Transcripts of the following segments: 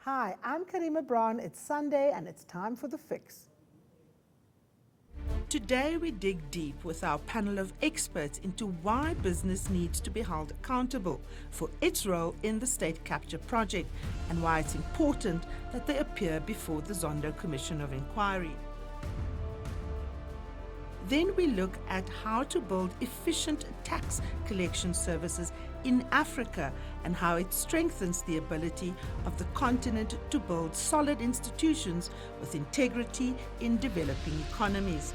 Hi, I'm Karima Brown. It's Sunday and it's time for The Fix. Today we dig deep with our panel of experts into why business needs to be held accountable for its role in the state capture project and why it's important that they appear before the Zondo Commission of Inquiry. Then we look at how to build efficient tax collection services in Africa and how it strengthens the ability of the continent to build solid institutions with integrity in developing economies.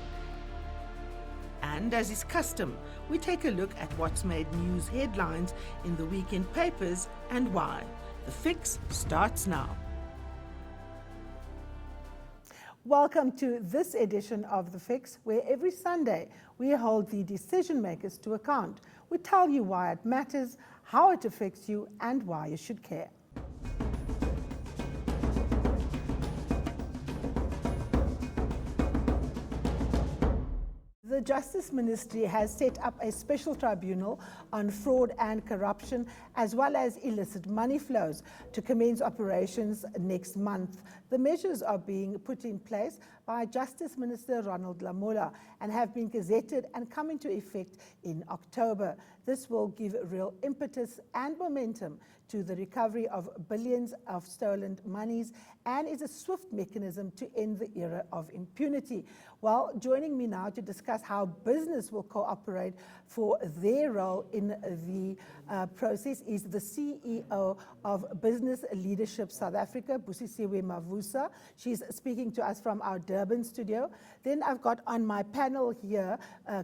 And as is custom, we take a look at what's made news headlines in the weekend papers and why. The Fix starts now. Welcome to this edition of The Fix, where every Sunday we hold the decision makers to account. We tell you why it matters, how it affects you, and why you should care. The Justice Ministry has set up a special tribunal on fraud and corruption, as well as illicit money flows, to commence operations next month. The measures are being put in place by Justice Minister Ronald Lamola and have been gazetted and come into effect in October. This will give real impetus and momentum to the recovery of billions of stolen monies and is a swift mechanism to end the era of impunity. Well, joining me now to discuss how business will cooperate for their role in the process is the CEO of Business Leadership South Africa, Busisiwe Mavusa. She's speaking to us from our Durban studio. Then I've got on my panel here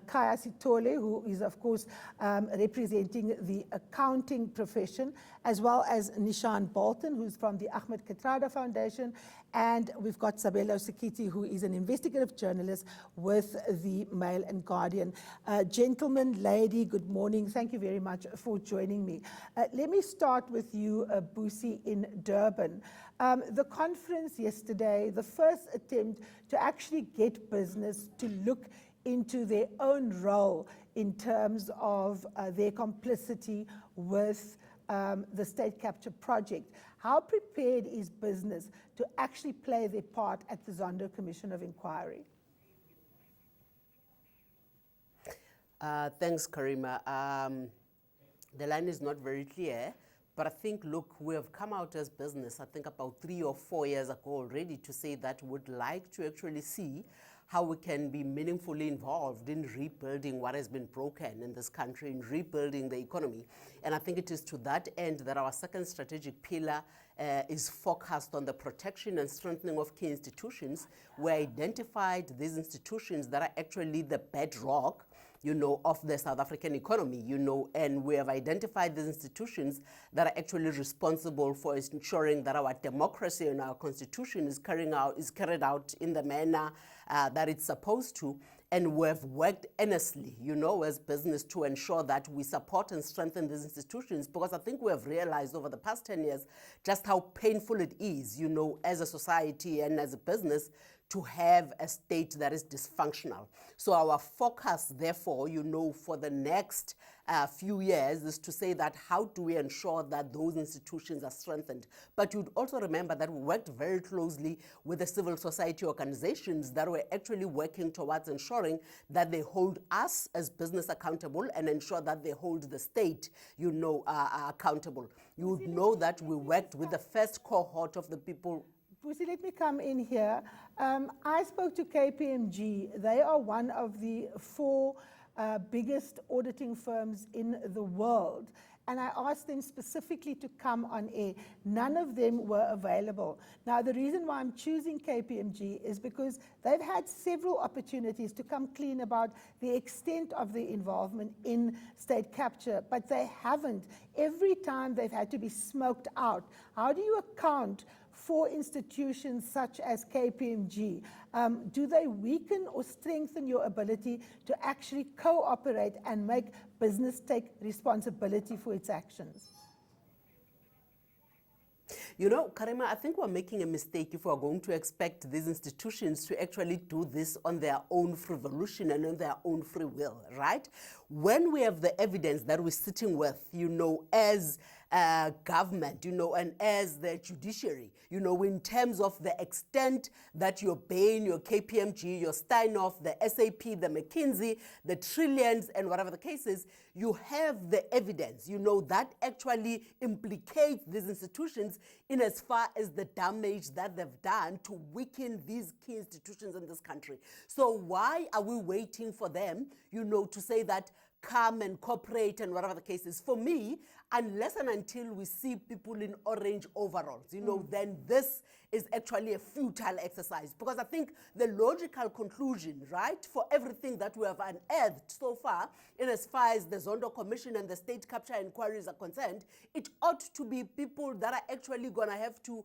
Kaya Sitole, who is of course representing the accounting profession, as well as Nishan Bolton, who's from the Ahmed Kathrada Foundation, and we've got Sabelo Sikiti, who is an investigative journalist with the Mail and Guardian. Gentlemen, lady, good morning. Thank you very much for joining me. Let me start with you, Busi, in Durban. The conference yesterday, the first attempt to actually get business to look into their own role in terms of their complicity with the state capture project. How prepared is business to actually play their part at the Zondo Commission of Inquiry? Thanks, Karima. The line is not very clear, but I think, look, we have come out as business, I think about 3 or 4 years ago already, to say that we'd like to actually see how we can be meaningfully involved in rebuilding what has been broken in this country, in rebuilding the economy. And I think it is to that end that our second strategic pillar is focused on the protection and strengthening of key institutions. We identified these institutions that are actually the bedrock, of the South African economy, and we have identified these institutions that are actually responsible for ensuring that our democracy and our constitution is carried out in the manner that it's supposed to. And we have worked earnestly, as business to ensure that we support and strengthen these institutions, because I think we have realized over the past 10 years just how painful it is, as a society and as a business, to have a state that is dysfunctional. So our focus, therefore, for the next few years is to say that how do we ensure that those institutions are strengthened? But you'd also remember that we worked very closely with the civil society organizations that were actually working towards ensuring that they hold us as business accountable and ensure that they hold the state, accountable. You would know that we worked with the first cohort of the people. Busi, let me come in here. I spoke to KPMG. They are one of the 4 biggest auditing firms in the world. And I asked them specifically to come on air. None of them were available. Now, the reason why I'm choosing KPMG is because they've had several opportunities to come clean about the extent of the involvement in state capture, but they haven't. Every time they've had to be smoked out. How do you account for institutions such as KPMG? Do they weaken or strengthen your ability to actually cooperate and make business take responsibility for its actions? Karima, I think we're making a mistake if we're going to expect these institutions to actually do this on their own free volition and on their own free will, right? When we have the evidence that we're sitting with, as government, and as the judiciary, in terms of the extent that your Bain, your KPMG, your Steinhoff, the SAP, the McKinsey, the trillions, and whatever the case is, you have the evidence, that actually implicates these institutions in as far as the damage that they've done to weaken these key institutions in this country. So why are we waiting for them, to say that come and cooperate and whatever the case is? For me, unless and until we see people in orange overalls, then this is actually a futile exercise. Because I think the logical conclusion, right, for everything that we have unearthed so far, in as far as the Zondo Commission and the state capture inquiries are concerned, it ought to be people that are actually going to have to,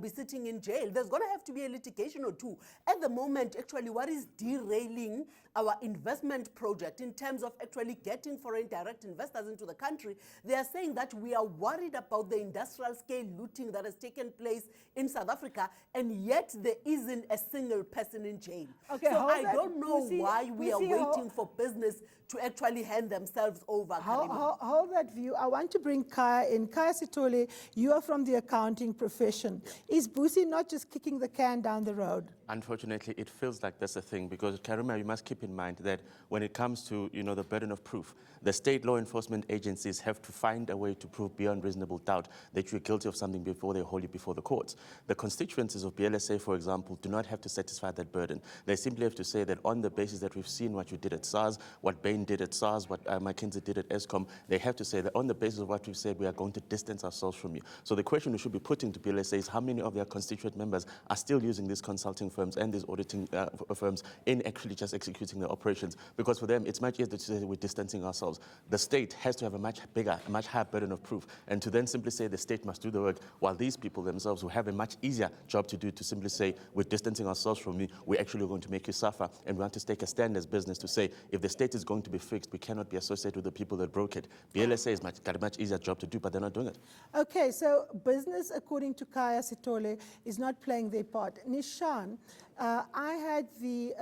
be sitting in jail. There's going to have to be a litigation or two. At the moment, actually, what is derailing our investment project in terms of actually getting foreign direct investors into the country, they are saying that we are worried about the industrial scale looting that has taken place in South Africa, and yet there isn't a single person in jail. Okay, so I don't know why we are waiting for business to actually hand themselves over. Hold that view. I want to bring Kaya in. Kaya Sithole, you are from the accounting profession. Is Busi not just kicking the can down the road? Unfortunately, it feels like that's the thing, because Karima, you must keep in mind that when it comes to the burden of proof, the state law enforcement agencies have to find a way to prove beyond reasonable doubt that you're guilty of something before they hold you before the courts. The constituencies of BLSA, for example, do not have to satisfy that burden. They simply have to say that on the basis that we've seen what you did at SARS, what Bain did at SARS, what McKinsey did at ESCOM, they have to say that on the basis of what we've said, we are going to distance ourselves from you. So the question we should be putting to BLSA is how many of their constituent members are still using these consulting firms and these auditing firms in actually just executing their operations? Because for them, it's much easier to say that we're distancing ourselves. The state has to have a much bigger, a much higher burden of proof. And to then simply say the state must do the work, while these people themselves who have a much easier job to do to simply say, we're distancing ourselves from you, we're actually going to make you suffer. And we want to take a stand as business to say, if the state is going to be fixed, we cannot be associated with the people that broke it. BLSA has got a much easier job to do, but they're not doing it. Okay, so business, according to Kaya Sithole, is not playing their part. Nishan, I had the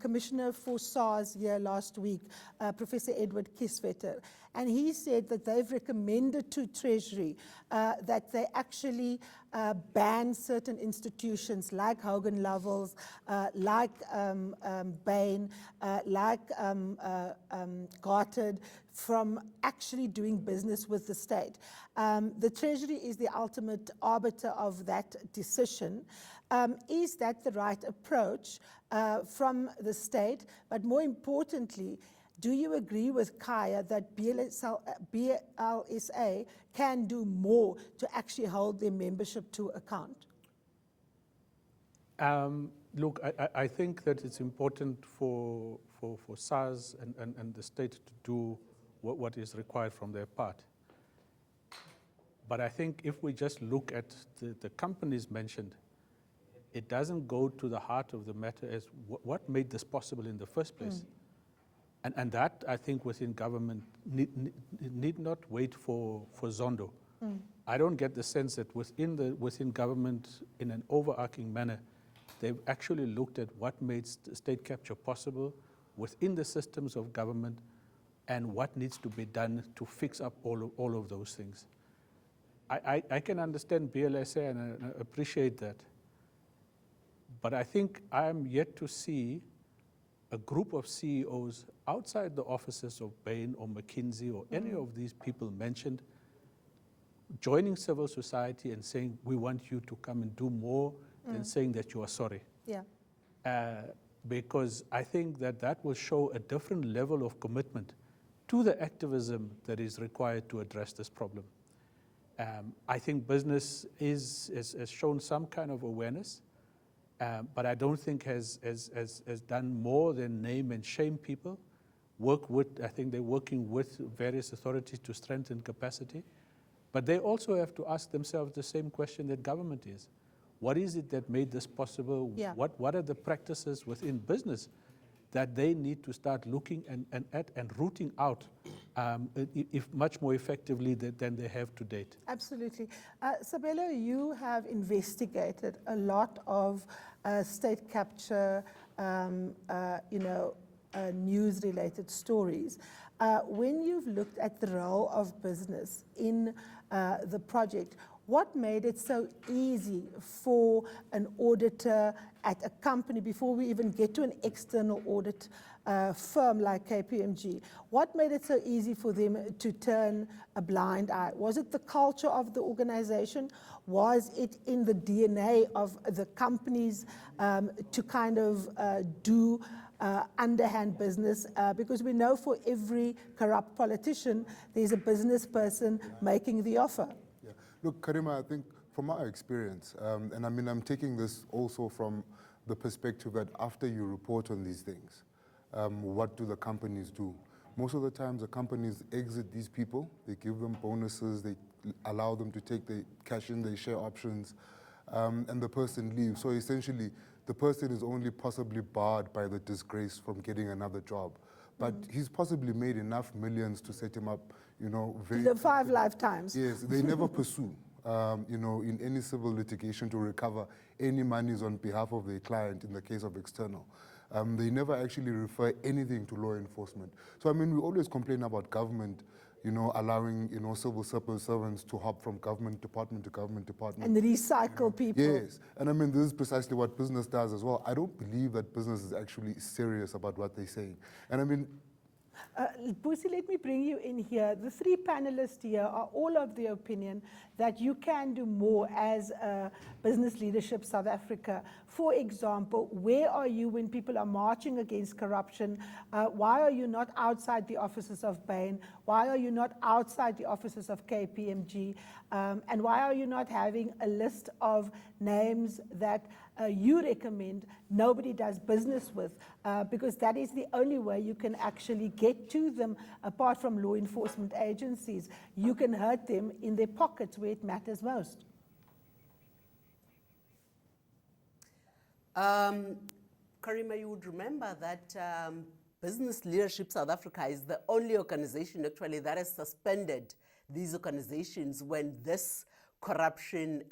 Commissioner for SARS here last week, Professor Edward Kisvetter, and he said that they've recommended to Treasury that they actually ban certain institutions like Hogan Lovells, like Bain, like Gartard, from actually doing business with the state. The Treasury is the ultimate arbiter of that decision. Is that the right approach from the state? But more importantly, do you agree with Kaya that BLSA can do more to actually hold their membership to account? Look, I think that it's important for SARS and the state to do what is required from their part. But I think if we just look at the companies mentioned, it doesn't go to the heart of the matter as what made this possible in the first place. And that, I think, within government need not wait for Zondo. I don't get the sense that within government, in an overarching manner, they've actually looked at what made state capture possible within the systems of government and what needs to be done to fix up all of those things. I can understand BLSA and I appreciate that. But I think I'm yet to see a group of CEOs outside the offices of Bain or McKinsey or any of these people mentioned joining civil society and saying, we want you to come and do more than saying that you are sorry. Yeah. Because I think that will show a different level of commitment to the activism that is required to address this problem. I think business has shown some kind of awareness, but I don't think has done more than name and shame people. I think they're working with various authorities to strengthen capacity, but they also have to ask themselves the same question that government is. What is it that made this possible? Yeah. What are the practices within business that they need to start looking at and rooting out if much more effectively than they have to date? Absolutely. Sabelo, you have investigated a lot of state capture, news-related stories. When you've looked at the role of business in the project, what made it so easy for an auditor at a company, before we even get to an external audit firm like KPMG, what made it so easy for them to turn a blind eye? Was it the culture of the organization? Was it in the DNA of the companies to kind of do underhand business? Because we know for every corrupt politician, there's a business person making the offer. Yeah. Look, Karima, I think from my experience, and I mean, I'm taking this also from the perspective that after you report on these things, what do the companies do? Most of the times, the companies exit these people. They give them bonuses. They allow them to take the cash in, their share options, and the person leaves. So essentially, the person is only possibly barred by the disgrace from getting another job. But he's possibly made enough millions to set him up, you know, The 5 lifetimes. Yes, they never pursue, you know, in any civil litigation to recover any monies on behalf of their client in the case of external. They never actually refer anything to law enforcement. So, I mean, we always complain about government, you know, allowing, you know, civil servants to hop from government department to government department. And recycle people. Yes, and I mean, this is precisely what business does as well. I don't believe that business is actually serious about what they're saying. And I mean, Busi, let me bring you in here. The 3 panelists here are all of the opinion that you can do more as Business Leadership South Africa. For example, where are you when people are marching against corruption? Why are you not outside the offices of Bain? Why are you not outside the offices of KPMG? And why are you not having a list of names that you recommend nobody does business with? Because that is the only way you can actually get to them apart from law enforcement agencies. You can hurt them in their pockets where it matters most. Karima, you would remember that Business Leadership South Africa is the only organization actually that has suspended these organizations when this corruption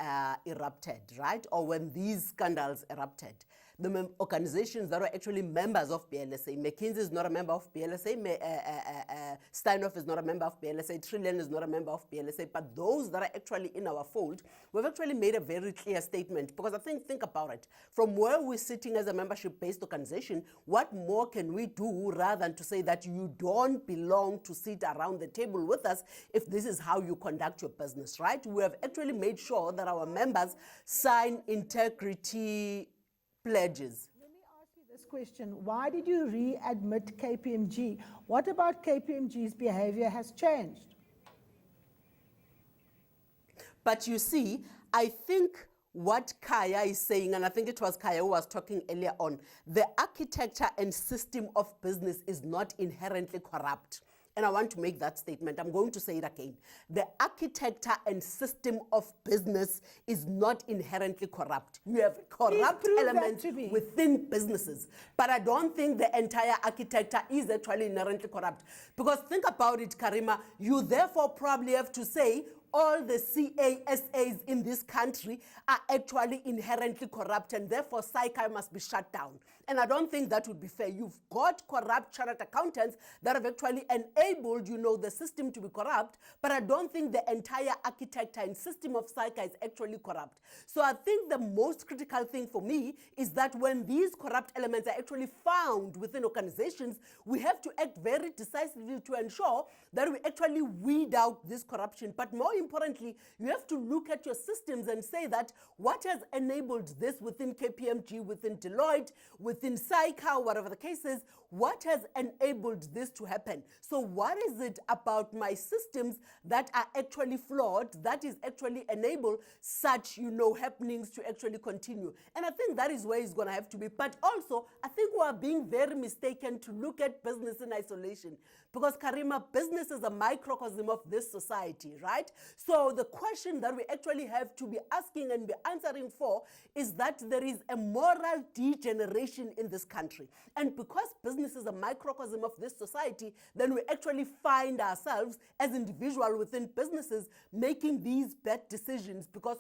erupted, right? Or when these scandals erupted. The organizations that are actually members of BLSA, McKinsey is not a member of BLSA, Steinhoff is not a member of BLSA, Trillion is not a member of BLSA, but those that are actually in our fold, we've actually made a very clear statement, because I think about it, from where we're sitting as a membership-based organization, what more can we do rather than to say that you don't belong to sit around the table with us if this is how you conduct your business, right? We have actually made sure that our members sign integrity pledges. Let me ask you this question. Why did you readmit KPMG? What about KPMG's behavior has changed? But you see, I think what Kaya is saying, and I think it was Kaya who was talking earlier on, the architecture and system of business is not inherently corrupt. And I want to make that statement. I'm going to say it again. The architecture and system of business is not inherently corrupt. You have corrupt elements within businesses. But I don't think the entire architecture is actually inherently corrupt. Because think about it, Karima, you therefore probably have to say all the CASAs in this country are actually inherently corrupt, and therefore SAICA must be shut down. And I don't think that would be fair. You've got corrupt chartered accountants that have actually enabled, you know, the system to be corrupt, but I don't think the entire architecture and system of SAICA is actually corrupt. So I think the most critical thing for me is that when these corrupt elements are actually found within organizations, we have to act very decisively to ensure that we actually weed out this corruption. But more importantly, you have to look at your systems and say that what has enabled this within KPMG, within Deloitte, within SAICA, whatever the case is, what has enabled this to happen? So what is it about my systems that are actually flawed, that is actually enable such, you know, happenings to actually continue? And I think that is where it's going to have to be. But also, I think we are being very mistaken to look at business in isolation. Because, Karima, business is a microcosm of this society, right? So the question that we actually have to be asking and be answering for is that there is a moral degeneration in this country. And because business is a microcosm of this society, then we actually find ourselves as individuals within businesses making these bad decisions, because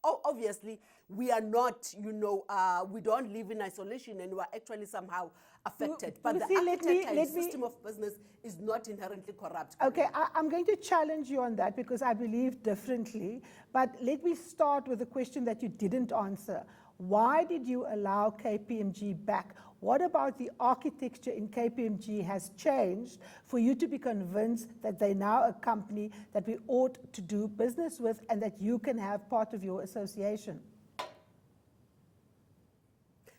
obviously we are not, you know, we don't live in isolation, and we are actually somehow affected. But the Busi, architecture and system of business is not inherently corrupt. Okay, I'm going to challenge you on that because I believe differently. But let me start with a question that you didn't answer. Why did you allow KPMG back? What about the architecture in KPMG has changed for you to be convinced that they're now a company that we ought to do business with and that you can have part of your association?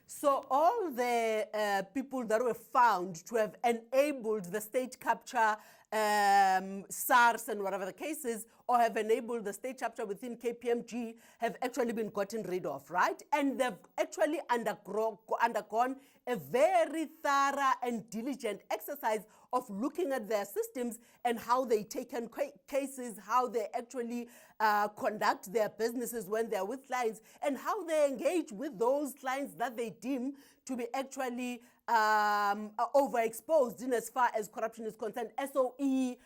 So all the people that were found to have enabled the state capture, SARS and whatever the case is, or have enabled the state capture within KPMG have actually been gotten rid of, right? And they've actually undergone a very thorough and diligent exercise of looking at their systems and how they take on cases, how they actually conduct their businesses when they're with clients, and how they engage with those clients that they deem to be actually overexposed in as far as corruption is concerned, SOE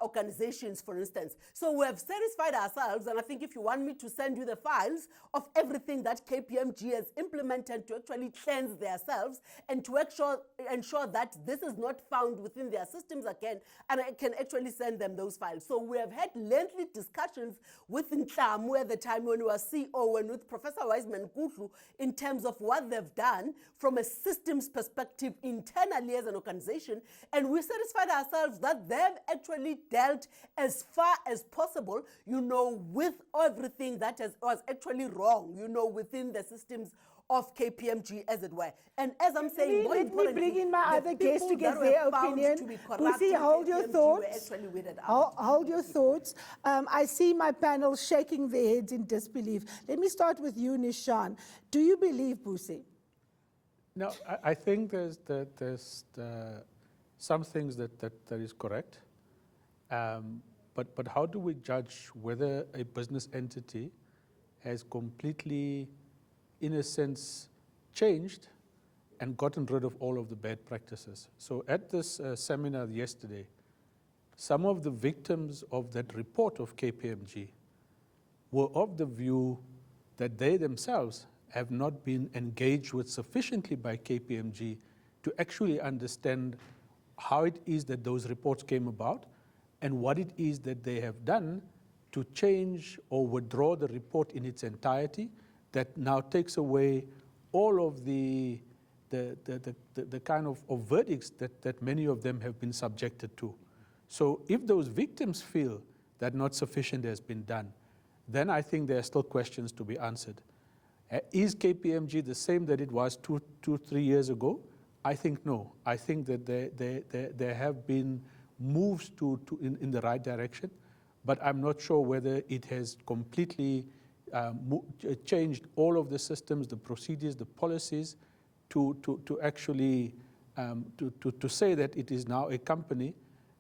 organizations, for instance. So we have satisfied ourselves, and I think if you want me to send you the files of everything that KPMG has implemented to actually cleanse themselves and to ensure that this is not found within their systems again, and I can actually send them those files. So we have had lengthy discussions with Nklamu at the time when we were CEO and with Professor Wiseman Kutlu in terms of what they've done from a systems perspective internally as an organization, and we satisfied ourselves that they've actually dealt as far as possible, with everything that was actually wrong, within the systems of KPMG, as it were. And as I'm saying, let me bring in my other guests to get their opinion. Busi, hold your thoughts. Hold your thoughts. I see my panel shaking their heads in disbelief. Let me start with you, Nishan. Do you believe Busi? No, I think there's some things that is correct. But how do we judge whether a business entity has completely, in a sense, changed and gotten rid of all of the bad practices? So at this seminar yesterday, some of the victims of that report of KPMG were of the view that they themselves have not been engaged with sufficiently by KPMG to actually understand how it is that those reports came about and what it is that they have done to change or withdraw the report in its entirety that now takes away all of the kind of verdicts that many of them have been subjected to. So if those victims feel that not sufficient has been done, then I think there are still questions to be answered. Is KPMG the same that it was 3 years ago? I think no. I think that there have been moves in the right direction, but I'm not sure whether it has completely changed all of the systems, the procedures, the policies to actually to say that it is now a company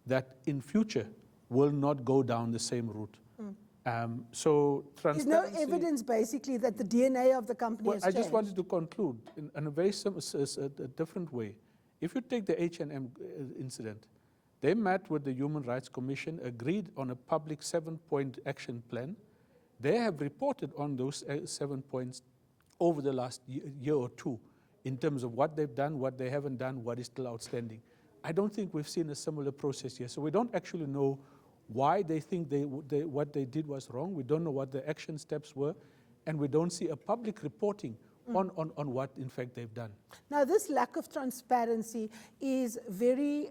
that in future will not go down the same route. So there's no evidence basically that the DNA of the company has changed. I just wanted to conclude in a very different way. If you take the H&M incident, they met with the Human Rights Commission, agreed on a public 7-point action plan. They have reported on those 7 points over the last year or two in terms of what they've done, what they haven't done, what is still outstanding. I don't think we've seen a similar process here. So we don't actually know why they think what they did was wrong. We don't know what the action steps were, and we don't see a public reporting on what, in fact, they've done. Now, this lack of transparency is very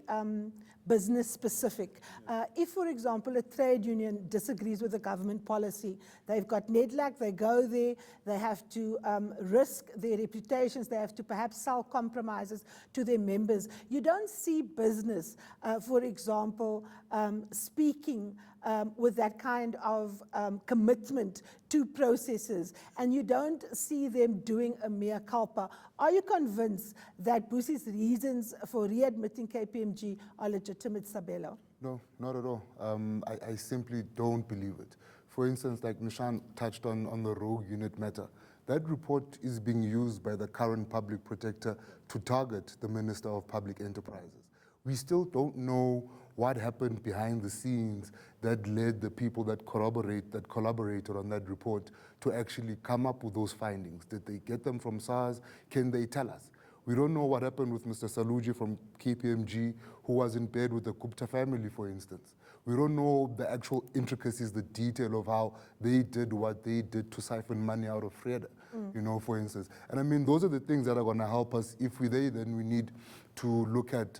business specific. If, for example, a trade union disagrees with a government policy, they've got NEDLAC, they go there, they have to risk their reputations, they have to perhaps sell compromises to their members. You don't see business, for example, speaking with that kind of commitment to processes, and you don't see them doing a mea culpa. Are you convinced that Busi's reasons for readmitting KPMG are legitimate, Sabelo? No, not at all. I simply don't believe it. For instance, like Nishan touched on the rogue unit matter, that report is being used by the current public protector to target the Minister of Public Enterprises. We still don't know what happened behind the scenes that led the people that collaborated on that report to actually come up with those findings. Did they get them from SARS? Can they tell us? We don't know what happened with Mr. Saluji from KPMG, who was in bed with the Gupta family, for instance. We don't know the actual intricacies, the detail of how they did what they did to siphon money out of Freda, you know, for instance. And I mean, those are the things that are going to help us. If we're there, then we need to look at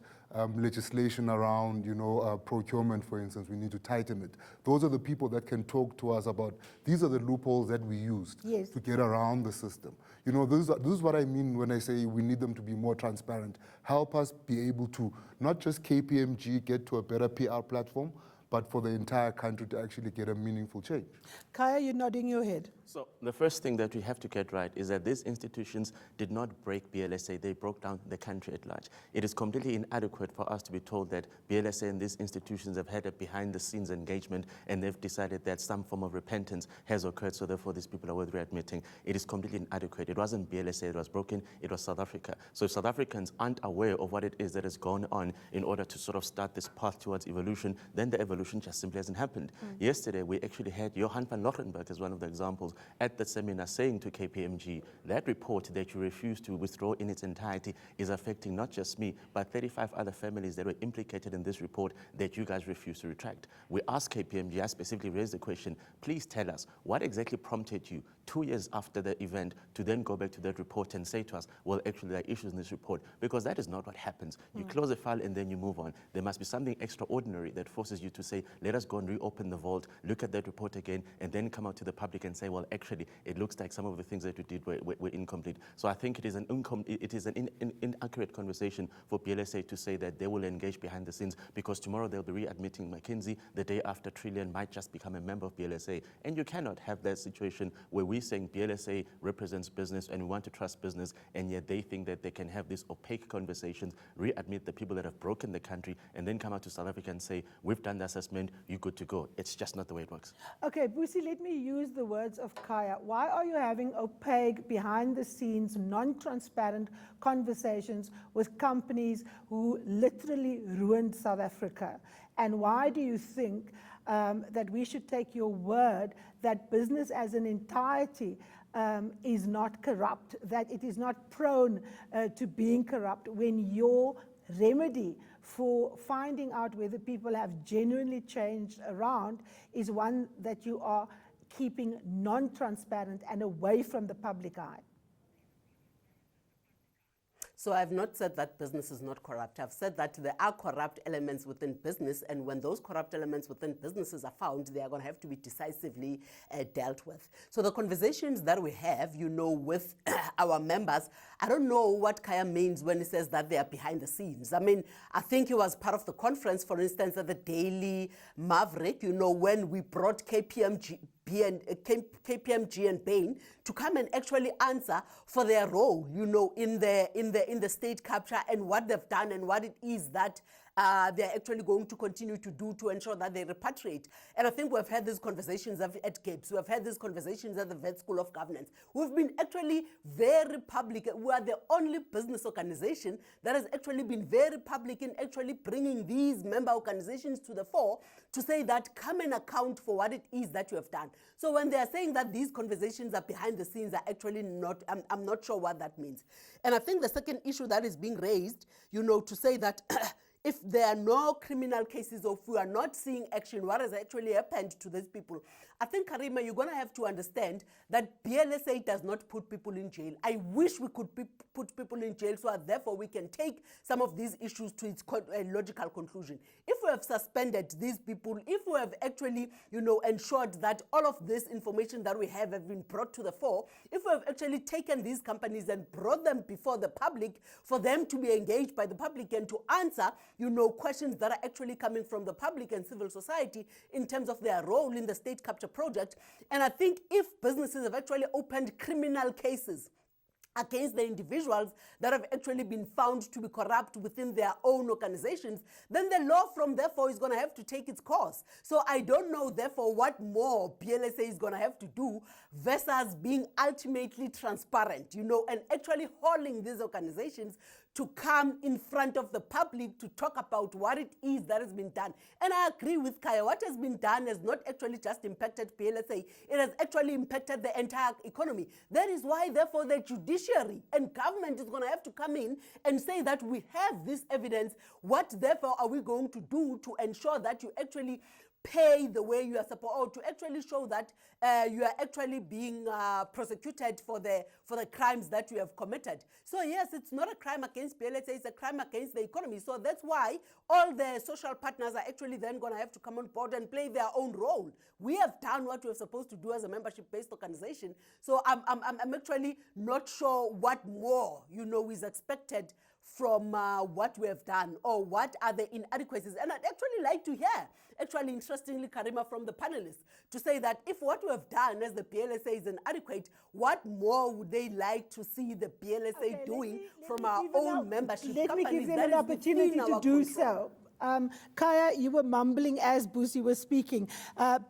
legislation around, you know, procurement, for instance. We need to tighten it. Those are the people that can talk to us about, these are the loopholes that we used to get around the system. You know, this is what I mean when I say we need them to be more transparent. Help us be able to, not just KPMG get to a better PR platform, but for the entire country to actually get a meaningful change. Kaya, you're nodding your head. So the first thing that we have to get right is that these institutions did not break BLSA, they broke down the country at large. It is completely inadequate for us to be told that BLSA and these institutions have had a behind-the-scenes engagement and they've decided that some form of repentance has occurred, so therefore these people are worth readmitting. It is completely inadequate. It wasn't BLSA that was broken, it was South Africa. So if South Africans aren't aware of what it is that has gone on in order to sort of start this path towards evolution, then the evolution just simply hasn't happened. Yesterday, we actually had Johan van Lochenberg as one of the examples at the seminar saying to KPMG, that report that you refuse to withdraw in its entirety is affecting not just me, but 35 other families that were implicated in this report that you guys refuse to retract. We asked KPMG, I specifically raised the question, please tell us what exactly prompted you 2 years after the event to then go back to that report and say to us, well, actually there are issues in this report, because that is not what happens. You close a file and then you move on. There must be something extraordinary that forces you to say, let us go and reopen the vault, look at that report again, and then come out to the public and say, well, actually, it looks like some of the things that we did were incomplete. So I think it is an inaccurate conversation for BLSA to say that they will engage behind the scenes, because tomorrow they'll be readmitting McKinsey, the day after Trillion might just become a member of BLSA. And you cannot have that situation where we're saying BLSA represents business and we want to trust business, and yet they think that they can have these opaque conversations, readmit the people that have broken the country, and then come out to South Africa and say, we've done the assessment, you're good to go. It's just not the way it works. Okay, Busi, let me use the words of Kaya. Why are you having opaque, behind-the-scenes, non-transparent conversations with companies who literally ruined South Africa? And why do you think that we should take your word that business as an entirety is not corrupt, that it is not prone to being corrupt, when your remedy for finding out whether people have genuinely changed around is one that you are keeping non-transparent and away from the public eye? So I've not said that business is not corrupt. I've said that there are corrupt elements within business, and when those corrupt elements within businesses are found, they are going to have to be decisively dealt with. So the conversations that we have, you know, with our members, I don't know what Kaya means when he says that they are behind the scenes. I mean, I think he was part of the conference, for instance, at the Daily Maverick, you know, when we brought KPMG and Bain to come and actually answer for their role, you know, in the state capture and what they've done and what it is that they're actually going to continue to do to ensure that they repatriate. And I think we've had these conversations at GAPES, we've had these conversations at the Vet School of Governance. We've been actually very public. We are the only business organization that has actually been very public in actually bringing these member organizations to the fore to say that come and account for what it is that you have done. So when they are saying that these conversations are behind the scenes, are actually not, I'm not sure what that means. And I think the second issue that is being raised, you know, to say that if there are no criminal cases or if we are not seeing action, what has actually happened to these people? I think, Karima, you're going to have to understand that BLSA does not put people in jail. I wish we could put people in jail so that therefore we can take some of these issues to its logical conclusion. If we have suspended these people, if we have actually, you know, ensured that all of this information that we have been brought to the fore, if we have actually taken these companies and brought them before the public for them to be engaged by the public and to answer, you know, questions that are actually coming from the public and civil society in terms of their role in the state capture project. And I think if businesses have actually opened criminal cases against the individuals that have actually been found to be corrupt within their own organizations, then the law from therefore is going to have to take its course. So I don't know therefore what more BLSA is going to have to do versus being ultimately transparent, you know, and actually holding these organizations to come in front of the public to talk about what it is that has been done. And I agree with Kaya, what has been done has not actually just impacted PLSA, it has actually impacted the entire economy. That is why, therefore, the judiciary and government is going to have to come in and say that we have this evidence. What, therefore, are we going to do to ensure that you actually pay the way you are supposed, or to actually show that you are actually being prosecuted for the crimes that you have committed. So yes, it's not a crime against PLSA, it's a crime against the economy. So that's why all the social partners are actually then going to have to come on board and play their own role. We have done what we're supposed to do as a membership-based organization. So I'm actually not sure what more, is expected from what we have done, or what are the inadequacies. And I'd actually like to hear, actually interestingly, Karima, from the panelists, to say that if what we have done as the PLSA is inadequate, what more would they like to see the PLSA doing from our own membership Let me companies? give them that an is opportunity within to our do control. so. Kaya, you were mumbling as Busi was speaking.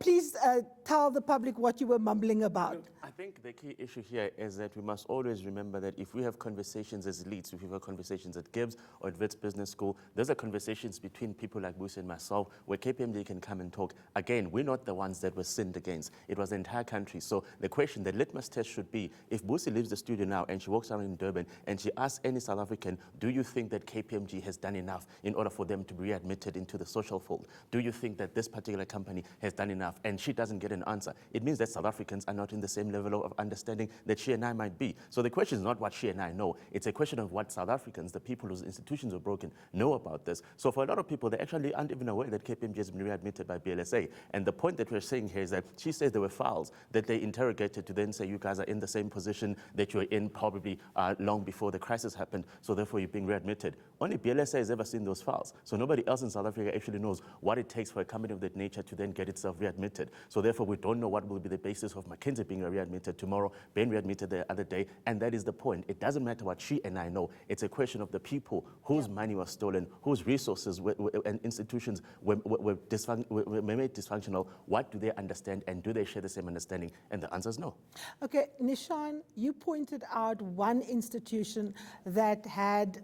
Please tell the public what you were mumbling about. I think the key issue here is that we must always remember that if we have conversations as leads, if we have conversations at Gibbs or at Wits Business School, those are conversations between people like Busi and myself, where KPMG can come and talk. Again, we're not the ones that were sinned against. It was the entire country. So the question, the litmus test should be, if Busi leaves the studio now and she walks around in Durban and she asks any South African, do you think that KPMG has done enough in order for them to be readmitted into the social fold? Do you think that this particular company has done enough? And she doesn't get an answer. It means that South Africans are not in the same level of understanding that she and I might be. So the question is not what she and I know. It's a question of what South Africans, the people whose institutions were broken, know about this. So for a lot of people, they actually aren't even aware that KPMG has been readmitted by BLSA. And the point that we're saying here is that she says there were files that they interrogated to then say you guys are in the same position that you were in probably long before the crisis happened, so therefore you're being readmitted. Only BLSA has ever seen those files. So nobody else in South Africa actually knows what it takes for a company of that nature to then get itself readmitted. So therefore we don't know what will be the basis of McKinsey being readmitted tomorrow, being readmitted the other day, and that is the point. It doesn't matter what she and I know. It's a question of the people whose money was stolen, whose resources and institutions were made dysfunctional. What do they understand, and do they share the same understanding? And the answer is no. Okay, Nishan, you pointed out one institution that had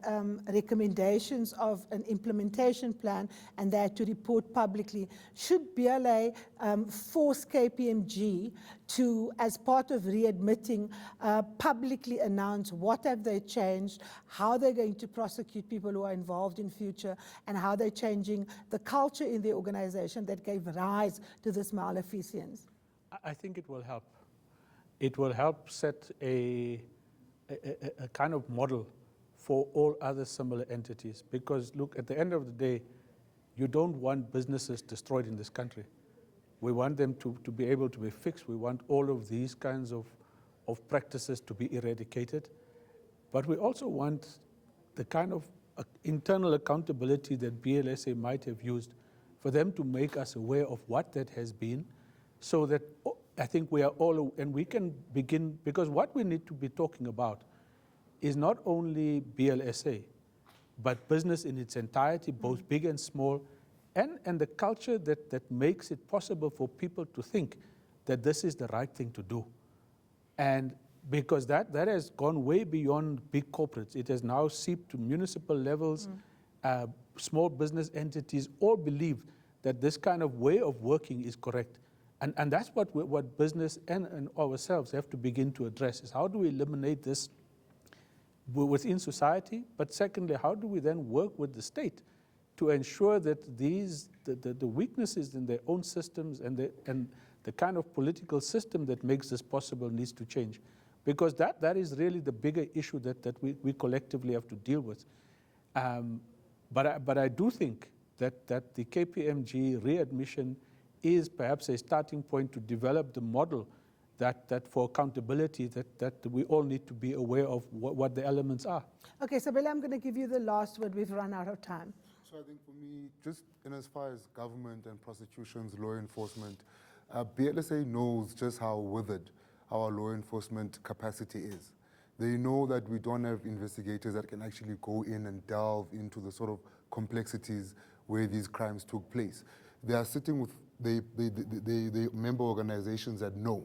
recommendations of an implementation plan and they had to report publicly. Should BLA force KPMG to, as part of readmitting, publicly announce what have they changed, how they're going to prosecute people who are involved in future, and how they're changing the culture in the organization that gave rise to this maleficence? I think it will help. It will help set a kind of model for all other similar entities. Because look, at the end of the day, you don't want businesses destroyed in this country. We want them to be able to be fixed. We want all of these kinds of practices to be eradicated. But we also want the kind of internal accountability that BLSA might have used for them to make us aware of what that has been, so that I think we are all, and we can begin, because what we need to be talking about is not only BLSA, but business in its entirety, both big and small, and the culture that makes it possible for people to think that this is the right thing to do. And because that has gone way beyond big corporates. It has now seeped to municipal levels. Small business entities all believe that this kind of way of working is correct. And that's what business and ourselves have to begin to address, is how do we eliminate this within society? But secondly, how do we then work with the state to ensure that the weaknesses in their own systems and the kind of political system that makes this possible needs to change? Because that is really the bigger issue that we collectively have to deal with. But I do think that the KPMG readmission is perhaps a starting point to develop the model that for accountability that we all need to be aware of what the elements are. Okay, Sabela, I'm going to give you the last word. We've run out of time. So I think for me, just in as far as government and prosecutions, law enforcement, BLSA knows just how withered our law enforcement capacity is. They know that we don't have investigators that can actually go in and delve into the sort of complexities where these crimes took place. They are sitting with the member organizations that know,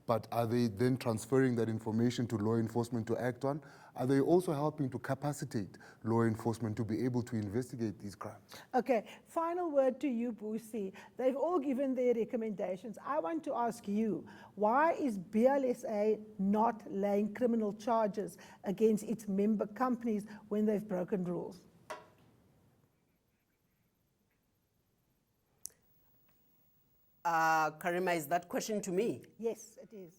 but are they then transferring that information to law enforcement to act on? Are they also helping to capacitate law enforcement to be able to investigate these crimes? Okay, final word to you, Busi. They've all given their recommendations. I want to ask you, why is BLSA not laying criminal charges against its member companies when they've broken rules? Karima, is that question to me? Yes, it is.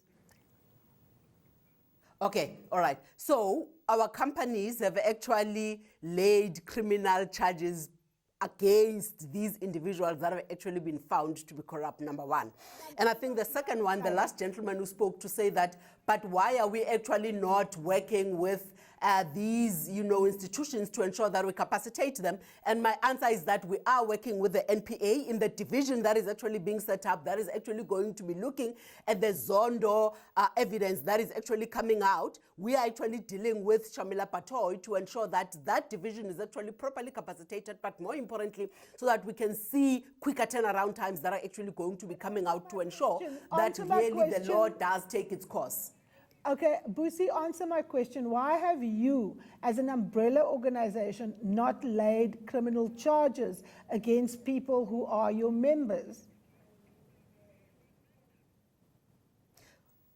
Okay, all right. So our companies have actually laid criminal charges against these individuals that have actually been found to be corrupt, number one. And I think the second one, the last gentleman who spoke to say that, but why are we actually not working with these, institutions to ensure that we capacitate them? And my answer is that we are working with the NPA in the division that is actually being set up, that is actually going to be looking at the Zondo evidence that is actually coming out. We are actually dealing with Shamila Patoy to ensure that that division is actually properly capacitated, but more importantly, so that we can see quicker turnaround times that are actually going to be coming out to ensure that really the law does take its course. Okay, Busi, answer my question. Why have you, as an umbrella organization, not laid criminal charges against people who are your members?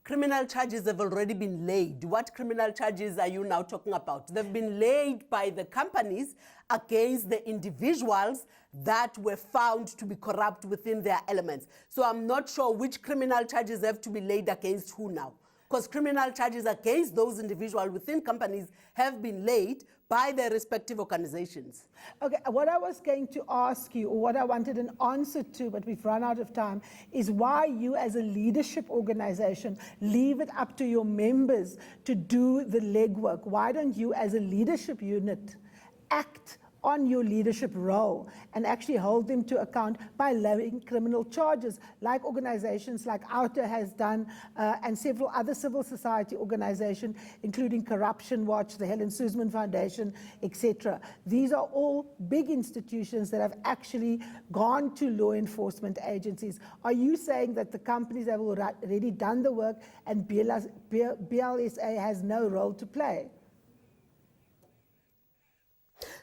Criminal charges have already been laid. What criminal charges are you now talking about? They've been laid by the companies against the individuals that were found to be corrupt within their elements. So I'm not sure which criminal charges have to be laid against who now, because criminal charges against those individuals within companies have been laid by their respective organizations. Okay, what I was going to ask you, or what I wanted an answer to, but we've run out of time, is why you as a leadership organization leave it up to your members to do the legwork. Why don't you as a leadership unit act on your leadership role and actually hold them to account by laying criminal charges, like organizations like Outer has done, and several other civil society organizations, including Corruption Watch, the Helen Suzman Foundation, etc. These are all big institutions that have actually gone to law enforcement agencies. Are you saying that the companies have already done the work and BLSA has no role to play?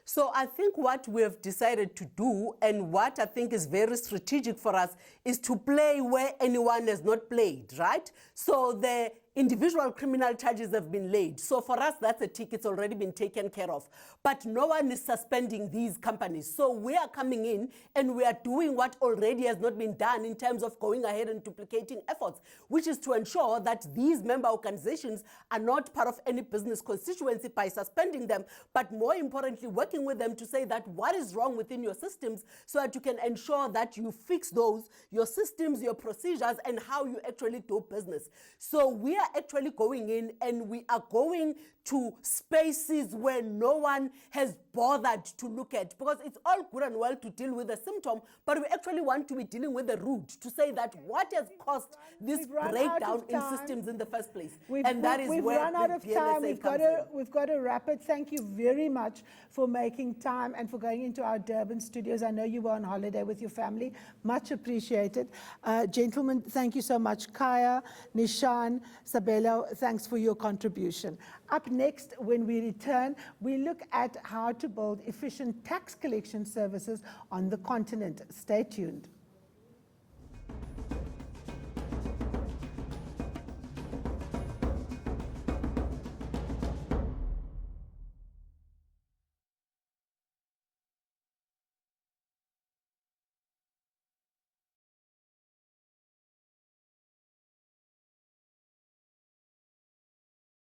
So I think what we have decided to do, and what I think is very strategic for us, is to play where anyone has not played, right? So the individual criminal charges have been laid. So for us, that's a tick. It's already been taken care of. But no one is suspending these companies. So we are coming in and we are doing what already has not been done in terms of going ahead and duplicating efforts, which is to ensure that these member organizations are not part of any business constituency by suspending them, but more importantly, working with them to say that what is wrong within your systems so that you can ensure that you fix those, your systems, your procedures, and how you actually do business. So we are actually going in and we are going to spaces where no one has bothered to look at, because it's all good and well to deal with the symptom, but we actually want to be dealing with the root, to say that what has caused this breakdown in systems in the first place. And that is where we've run out of time. We've got to wrap it. Thank you very much for making time and for going into our Durban studios. I know you were on holiday with your family. Much appreciated. Gentlemen, thank you so much. Kaya, Nishan, Sabelo, thanks for your contribution. Up next, when we return, we look at how to build efficient tax collection services on the continent. Stay tuned.